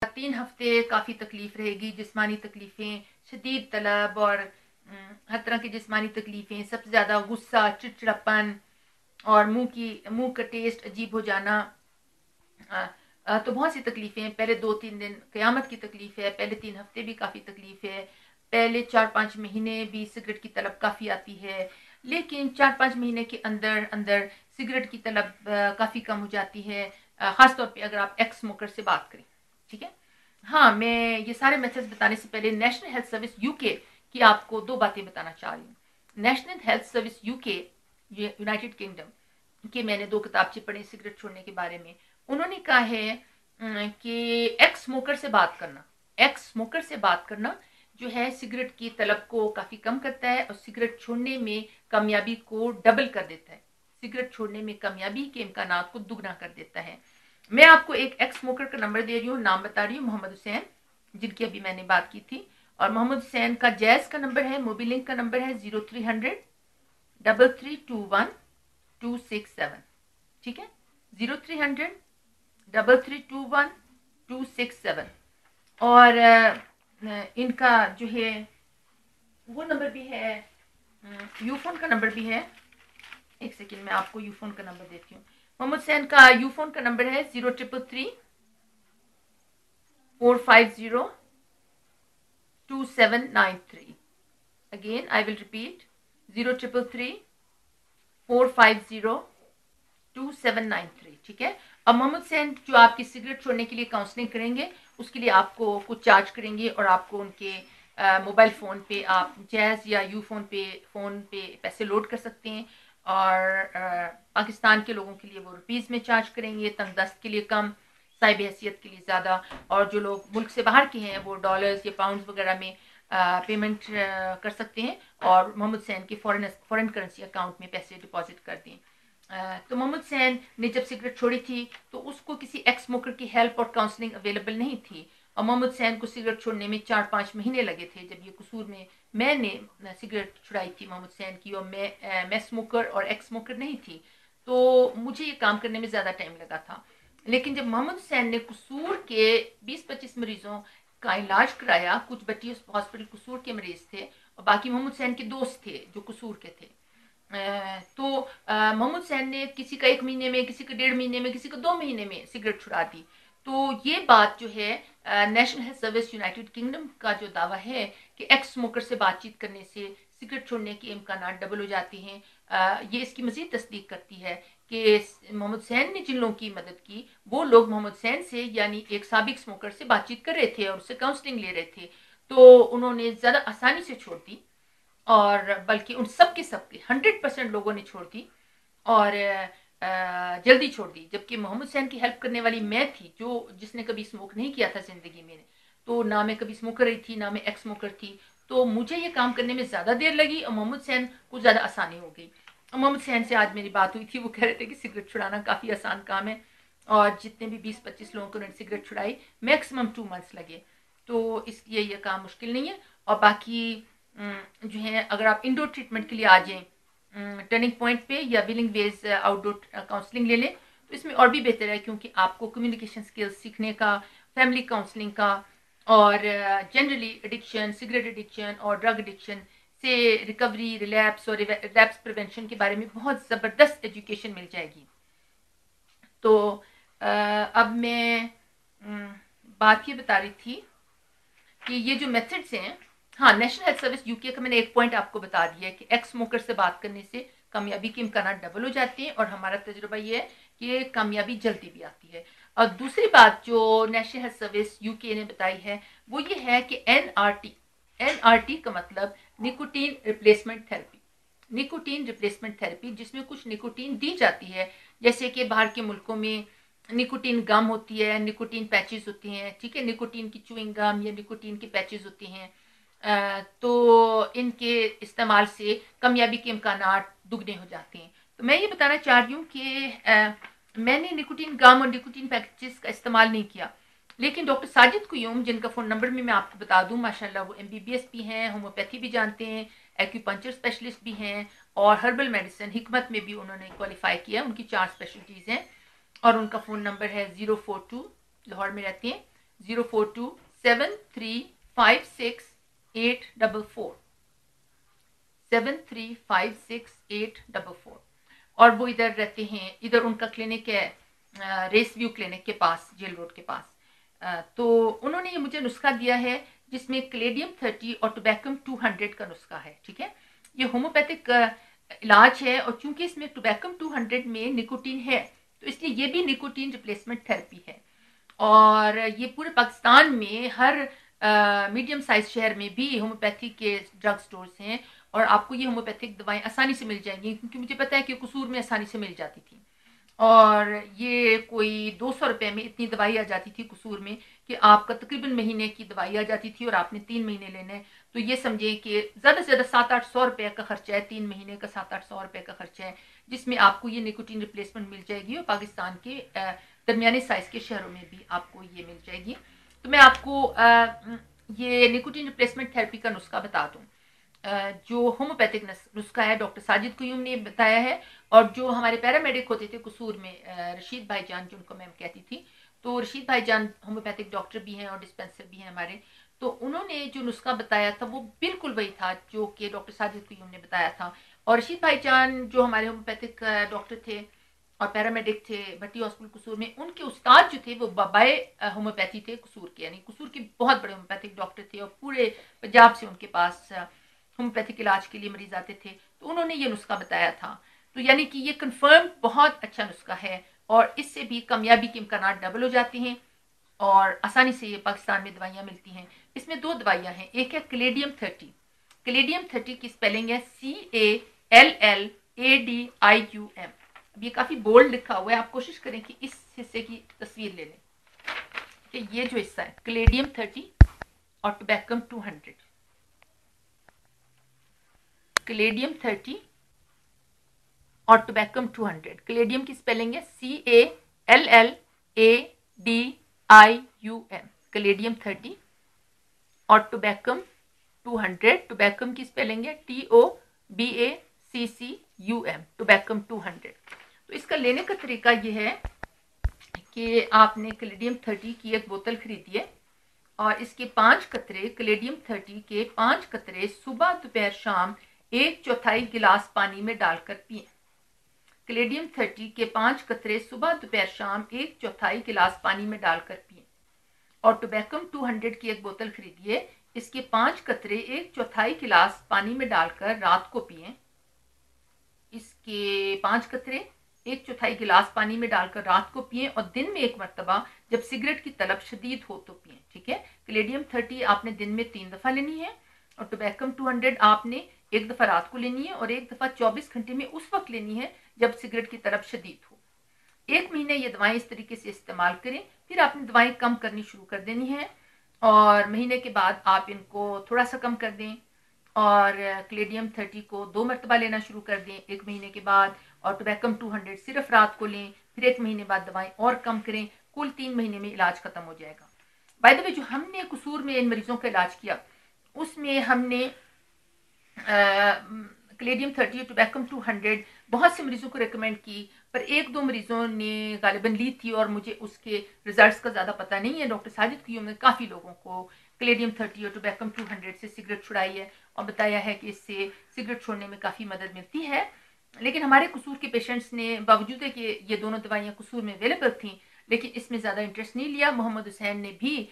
3 हफ्ते काफ़ी तकलीफ़ रहेगी, जिस्मानी तकलीफ़ें, शदीद तलब और हर तरह की जिस्मानी तकलीफ़ें, सबसे ज़्यादा गुस्सा, चिड़चिड़ापन और मुंह का टेस्ट अजीब हो जाना। तो बहुत सी तकलीफ़ें हैं। पहले 2-3 दिन क़यामत की तकलीफ़ है, पहले 3 हफ्ते भी काफ़ी तकलीफ़ है, पहले 4-5 महीने भी सिगरेट की तलब काफ़ी आती है, लेकिन 4-5 महीने के अंदर अंदर सिगरेट की तलब काफ़ी कम हो जाती है, ख़ासतौर पे अगर आप एक्स स्मोकर से बात करें। ठीक है। हाँ, मैं ये सारे मेथड्स बताने से पहले नेशनल हेल्थ सर्विस यूके की आपको 2 बातें बताना चाह रही हूँ। नेशनल हेल्थ सर्विस यूके, ये यूनाइटेड किंगडम के, मैंने 2 किताबचे पढ़े सिगरेट छोड़ने के बारे में। उन्होंने कहा है कि एक्स स्मोकर से बात करना, एक्स स्मोकर से बात करना जो है सिगरेट की तलब को काफ़ी कम करता है और सिगरेट छोड़ने में कामयाबी को डबल कर देता है। सिगरेट छोड़ने में कामयाबी के इम्कानात को दुगना कर देता है। मैं आपको एक एक्स स्मोकर का नंबर दे रही हूँ, नाम बता रही हूँ, मोहम्मद हुसैन, जिनकी अभी मैंने बात की थी। और मोहम्मद हुसैन का जैज़ का नंबर है, मोबीलिंक का नंबर है 0300 3321 267। ठीक है, 0300 3321 267। और इनका जो है वो नंबर भी है, यूफोन का नंबर भी है। एक सेकेंड, मैं आपको यूफोन का नंबर देती हूँ। मोहम्मद हुसैन का यूफोन का नंबर है 0333 450 2793। Again I will repeat, 0333 450 2793। ठीक है। अब मोहम्मद हुसैन जो आपकी सिगरेट छोड़ने के लिए काउंसलिंग करेंगे, उसके लिए आपको कुछ चार्ज करेंगे और आपको उनके मोबाइल फ़ोन पे आप जैज़ या यू फ़ोन पे पैसे लोड कर सकते हैं। और पाकिस्तान के लोगों के लिए वो रुपीज़ में चार्ज करेंगे, तंगदस्त के लिए कम, साहिब हैसियत के लिए ज़्यादा, और जो लोग मुल्क से बाहर के हैं वो डॉलर्स या पाउंड्स वगैरह में पेमेंट कर सकते हैं और मोहम्मद हुसैन के फॉरेन करेंसी अकाउंट में पैसे डिपॉजिट कर दें। तो मोहम्मद हुसैन ने जब सिगरेट छोड़ी थी तो उसको किसी एक्स स्मोकर की हेल्प और काउंसलिंग अवेलेबल नहीं थी, और मोहम्मद हुसैन को सिगरेट छोड़ने में 4-5 महीने लगे थे। जब ये कसूर में मैंने सिगरेट छुड़ाई थी मोहम्मद हुसैन की, और मैं स्मोकर और एक्स स्मोकर नहीं थी, तो मुझे ये काम करने में ज़्यादा टाइम लगा था। लेकिन जब मोहम्मद हुसैन ने कसूर के 20-25 मरीजों का इलाज कराया, कुछ बच्ची हॉस्पिटल कसूर के मरीज थे और बाकी मोहम्मद हुसैन के दोस्त थे जो कसूर के थे, तो मोहम्मद हुसैन ने किसी का 1 महीने में, किसी का 1.5 महीने में, किसी का 2 महीने में सिगरेट छुड़ा दी। तो ये बात जो है, national health service United kingdom का जो दावा है कि एक्स स्मोकर से बातचीत करने से सिगरेट छोड़ने के इम्कान डबल हो जाते हैं, ये इसकी मजीद तस्दीक करती है कि मोहम्मद हुसैन ने जिन लोगों की मदद की, वो लोग मोहम्मद हुसैन से यानी एक साबिक स्मोकर से बातचीत कर रहे थे और उससे काउंसलिंग ले रहे थे, तो उन्होंने ज़्यादा आसानी से छोड़ दी, और बल्कि उन सब के 100% लोगों ने छोड़ दी और जल्दी छोड़ दी। जबकि मोहम्मद हुसैन की हेल्प करने वाली मैं थी, जो जिसने कभी स्मोक नहीं किया था ज़िंदगी में, तो ना मैं कभी स्मोकर रही थी, ना मैं एक्स स्मोकर थी, तो मुझे ये काम करने में ज़्यादा देर लगी और मोहम्मद हुसैन को ज़्यादा आसानी हो गई। मोहम्मद हुसैन से आज मेरी बात हुई थी, वो कह रहे थे कि सिगरेट छुड़ाना काफ़ी आसान काम है, और जितने भी 20-25 लोगों को उन्होंने सिगरेट छुड़ाई, मैक्सिमम 2 मंथ्स लगे, तो इसलिए यह काम मुश्किल नहीं है। और बाकी जो है, अगर आप इंडोर ट्रीटमेंट के लिए आ जाएं टर्निंग पॉइंट पे या विलिंग वेज आउटडोर काउंसलिंग ले लें, तो इसमें और भी बेहतर है, क्योंकि आपको कम्युनिकेशन स्किल्स सीखने का, फैमिली काउंसलिंग का, और जनरली एडिक्शन, सिगरेट एडिक्शन और ड्रग एडिक्शन से रिकवरी, रिलैप्स और रिलैप्स प्रिवेंशन के बारे में बहुत ज़बरदस्त एजुकेशन मिल जाएगी। तो अब मैं बात ये बता रही थी कि ये जो मेथड्स हैं, हाँ, नेशनल हेल्थ सर्विस यूके का मैंने एक पॉइंट आपको बता दिया है कि एक्स स्मोकर से बात करने से कामयाबी के इम्कान डबल हो जाते हैं, और हमारा तजुर्बा ये है कि कामयाबी जल्दी भी आती है। और दूसरी बात जो नेशनल हेल्थ सर्विस यूके ने बताई है, वो ये है कि एनआरटी का मतलब nicotine replacement therapy, nicotine replacement therapy, जिसमें कुछ निकोटीन दी जाती है, जैसे कि बाहर के मुल्कों में निकोटीन गम होती है, निकोटीन पैचेस होती हैं, ठीक है, निकोटीन की च्युइंग गम या निकोटीन के पैचेस होते हैं, तो इनके इस्तेमाल से कामयाबी के इम्कान दुगने हो जाते हैं। तो मैं ये बताना चाह रही हूँ कि मैंने निकोटीन गम और निकोटीन पैचेस का इस्तेमाल नहीं किया, लेकिन डॉक्टर साजिद कुयूम, जिनका फ़ोन नंबर भी मैं आपको बता दूं, माशाल्लाह वो MBBS भी हैं, होम्योपैथी भी जानते हैं, एक्यूपंक्चर स्पेशलिस्ट भी हैं, और हर्बल मेडिसिन हिकमत में भी उन्होंने क्वालिफाई किया, उनकी 4 स्पेशलिटीज़ हैं, और उनका फ़ोन नंबर है 042, लाहौर में रहती हैं, 04273568444 73568444। और वो इधर रहते हैं, इधर उनका क्लिनिक है रेस व्यू क्लिनिक के पास, जेल रोड के पास। तो उन्होंने ये मुझे नुस्खा दिया है जिसमें क्लेडियम 30 और टोबैकम 200 का नुस्खा है, ठीक है। ये होम्योपैथिक इलाज है और चूंकि इसमें टोबैकम 200 में निकोटीन है तो इसलिए ये भी निकोटीन रिप्लेसमेंट थेरेपी है। और ये पूरे पाकिस्तान में हर मीडियम साइज शहर में भी होम्योपैथी के ड्रग स्टोर्स हैं और आपको ये होम्योपैथिक दवाएं आसानी से मिल जाएंगी, क्योंकि मुझे पता है कि कसूर में आसानी से मिल जाती थी। और ये कोई 200 रुपए में इतनी दवाई आ जाती थी कसूर में कि आपका तकरीबन महीने की दवाई आ जाती थी और आपने 3 महीने लेने। तो ये समझे कि ज़्यादा से ज़्यादा 700-800 रुपये का खर्चा है, 3 महीने का 700-800 रुपये का खर्चा है, जिसमें आपको ये निकोटीन रिप्लेसमेंट मिल जाएगी और पाकिस्तान के दरमियाने साइज के शहरों में भी आपको ये मिल जाएगी। तो मैं आपको ये निकोटीन रिप्लेसमेंट थेरेपी का नुस्खा बता दूँ। जो होम्योपैथिक नुस्खा है डॉक्टर साजिद कुयूम ने बताया है, और जो हमारे पैरामेडिक होते थे कसूर में रशीद भाईजान जिनको मैं कहती थी, तो रशीद भाईजान होम्योपैथिक डॉक्टर भी हैं और डिस्पेंसर भी हैं हमारे। तो उन्होंने जो नुस्खा बताया था वो बिल्कुल वही था जो कि डॉक्टर साजिद कुयूम ने बताया था। और रशीद भाईजान जो हमारे होम्योपैथिक डॉक्टर थे और पैरामेडिक थे भट्टी हॉस्पिटल कसूर में, उनके उस्ताद जो थे वो बाबाए होम्योपैथी थे कसूर के, यानी कसूर के बहुत बड़े होम्योपैथिक डॉक्टर थे और पूरे पंजाब से उनके पास होम्योपैथिक इलाज के लिए मरीज आते थे। तो उन्होंने ये नुस्खा बताया था। तो यानी कि ये कंफर्म बहुत अच्छा नुस्खा है और इससे भी कामयाबी के इम्कान डबल हो जाते हैं और आसानी से ये पाकिस्तान में दवाइयाँ मिलती हैं। इसमें 2 दवाइयाँ हैं, एक है क्लेडियम 30। क्लेडियम 30 की स्पेलिंग है CALLADIUM। अब ये काफी बोल्ड लिखा हुआ है, आप कोशिश करें कि इस हिस्से की तस्वीर ले लें कि ये जो हिस्सा है क्लेडियम 30 और टोबैकम 200। क्लेडियम 30 और टोबैकम 200। क्लेडियम की स्पेलिंग है CALLADIUM, क्लेडियम 30 और टोबैकम 200। टोबैकम की स्पेलिंग है TOBACCUM, टोबैकम 200। तो इसका लेने का तरीका ये है कि आपने क्लेडियम 30 की एक बोतल खरीदी है और इसके 5 कतरे, क्लेडियम 30 के 5 कतरे सुबह दोपहर शाम 1/4 गिलास पानी में डालकर पिए। क्लेडियम 30 के 5 कतरे सुबह दोपहर शाम 1/4 गिलास पानी में डालकर पिए। और टोबैकम 200 की एक बोतल खरीदिए, इसके 5 कतरे 1/4 गिलास पानी में डालकर रात को पिए। इसके 5 कतरे 1/4 गिलास पानी में डालकर रात को पिए और दिन में 1 मरतबा जब सिगरेट की तलब शदीद हो तो पिए, ठीक है। क्लेडियम 30 आपने दिन में 3 दफा लेनी है और टोबैकम 200 आपने 1 दफा रात को लेनी है और 1 दफा 24 घंटे में उस वक्त लेनी है जब सिगरेट की तलब शदीद हो। 1 महीने ये दवाएं इस तरीके से इस्तेमाल करें, फिर आपने दवाएं कम करनी शुरू कर देनी है और महीने के बाद आप इनको थोड़ा सा कम कर दें और क्लेडियम 30 को 2 मरतबा लेना शुरू कर दें 1 महीने के बाद, और टोबैकम 200 सिर्फ रात को लें, फिर 1 महीने बाद दवाएं और कम करें, कुल 3 महीने में इलाज खत्म हो जाएगा। बाय द वे, जो हमने कसूर में इन मरीजों का इलाज किया उसमें हमने क्लेडियम 30 टोबैकम 200 बहुत से मरीजों को रेकमेंड की, पर 1-2 मरीजों ने गालिबन ली थी और मुझे उसके रिजल्ट्स का ज़्यादा पता नहीं है। डॉक्टर साजिद कुयूम ने काफ़ी लोगों को क्लेडियम 30 और टोबैकम 200 से सिगरेट छुड़ाई है और बताया है कि इससे सिगरेट छोड़ने में काफ़ी मदद मिलती है। लेकिन हमारे कसूर के पेशेंट्स ने, बावजूद है कि ये दोनों दवाइयाँ कसूर में अवेलेबल थी, लेकिन इसमें ज़्यादा इंटरेस्ट नहीं लिया। मोहम्मद हुसैन ने भी